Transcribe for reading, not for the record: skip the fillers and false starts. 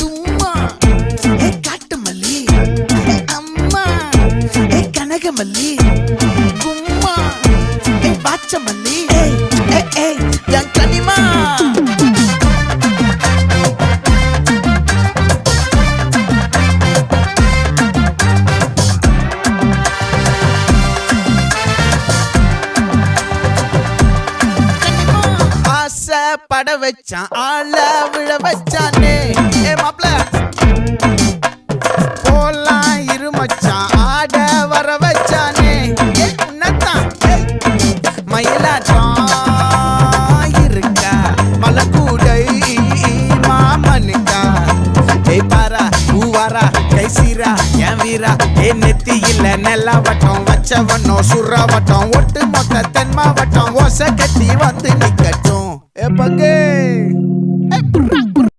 தும்மா ஏ காட்டு மல்லி அம்மா ஏ கனகமல்லி கும்மா ஏ பாச்ச மல்லி என் கனிமா பட வச்சான் ஆள விழ வச்சானே ஏ மாப்ள போலாம் இருமச்சான் ஆட வர வச்சானே ஏ உன்னத்தான் மயிலாட்டம் இருக்கா மலக்கூடை மாமனுக்கா ஏய் பாரா பூவாரா கைசீரா என் வீரா ஏ நெத்தி இல்ல நெல்லா வட்டம் வச்சவனோ சுறா வட்டம் ஒட்டு மொத்த தென் மாவட்டம் ஓசை கட்டி வந்து நிக்கட்டும். É pra quem?